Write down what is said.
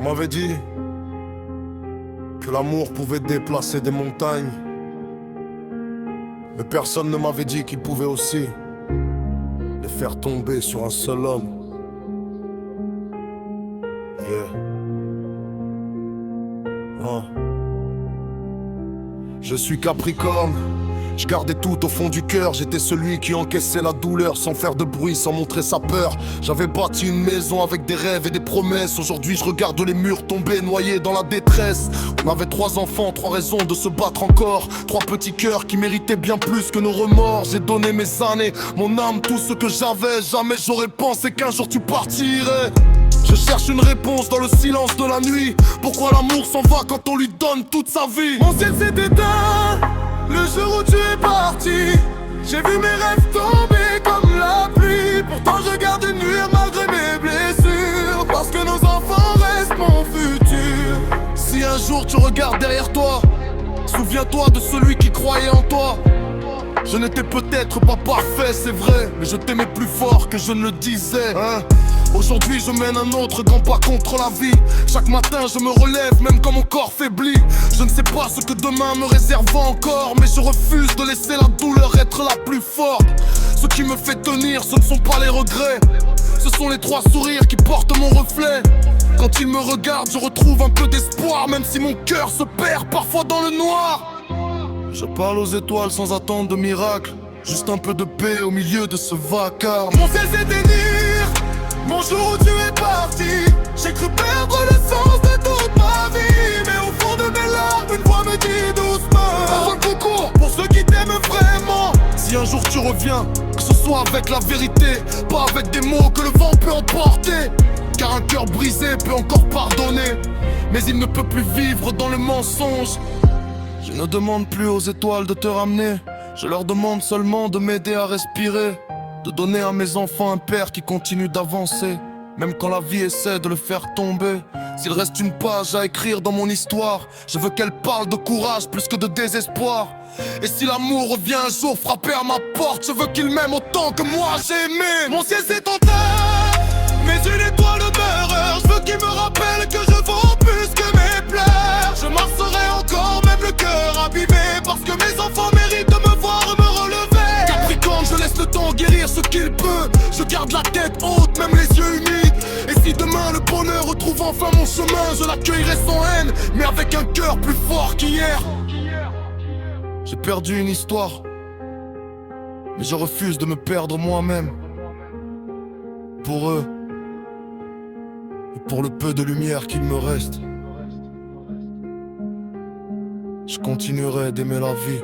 On m'avait dit que l'amour pouvait déplacer des montagnes, mais personne ne m'avait dit qu'il pouvait aussi les faire tomber sur un seul homme. Yeah. Je suis Capricorne, je gardais tout au fond du cœur. J'étais celui qui encaissait la douleur sans faire de bruit, sans montrer sa peur. J'avais bâti une maison avec des rêves et des promesses. Aujourd'hui je regarde les murs tomber, noyés dans la détresse. On avait 3 enfants, 3 raisons de se battre encore. 3 petits cœurs qui méritaient bien plus que nos remords. J'ai donné mes années, mon âme, tout ce que j'avais. Jamais j'aurais pensé qu'un jour tu partirais. Je cherche une réponse dans le silence de la nuit. Pourquoi l'amour s'en va quand on lui donne toute sa vie? Mon ciel s'est éteint le jour où tu es parti. J'ai vu mes rêves tomber comme la pluie. Pourtant je garde une nuit malgré mes blessures, parce que nos enfants restent mon futur. Si un jour tu regardes derrière toi, souviens-toi de celui qui croyait en toi. Je n'étais peut-être pas parfait, c'est vrai, mais je t'aimais plus fort que je ne le disais, hein. Aujourd'hui je mène un autre grand pas contre la vie. Chaque matin je me relève même quand mon corps faiblit. Je ne sais pas ce que demain me réserve encore, mais je refuse de laisser la douleur être la plus forte. Ce qui me fait tenir, ce ne sont pas les regrets, ce sont les 3 sourires qui portent mon reflet. Quand ils me regardent je retrouve un peu d'espoir, même si mon cœur se perd parfois dans le noir. Je parle aux étoiles sans attendre de miracle, juste un peu de paix au milieu de ce vacarme. Mon ciel s'est éteint mon jour où tu es parti. J'ai cru perdre le sens de toute ma vie, mais au fond de mes larmes, une voix me dit doucement: un concours pour ceux qui t'aiment vraiment. Si un jour tu reviens, que ce soit avec la vérité, pas avec des mots que le vent peut emporter. Car un cœur brisé peut encore pardonner, mais il ne peut plus vivre dans le mensonge. Je ne demande plus aux étoiles de te ramener, je leur demande seulement de m'aider à respirer, de donner à mes enfants un père qui continue d'avancer, même quand la vie essaie de le faire tomber. S'il reste une page à écrire dans mon histoire, je veux qu'elle parle de courage plus que de désespoir. Et si l'amour revient un jour frapper à ma porte, je veux qu'il m'aime autant que moi j'ai aimé. Mon ciel s'est éteint, mais une étoile demeure. Je veux qu'il me rappelle que je vaux plus que mes pleurs. Je marcherai encore même le cœur abîmé, parce que mes enfants méritent de me voir me relever. Capricorne, je laisse le temps guérir ce qu'il peut. Je garde la tête haute, même les yeux humides. Et si demain le bonheur retrouve enfin mon chemin, je l'accueillerai sans haine, mais avec un cœur plus fort qu'hier. J'ai perdu une histoire, mais je refuse de me perdre moi-même. Pour eux, et pour le peu de lumière qu'il me reste, je continuerai d'aimer la vie.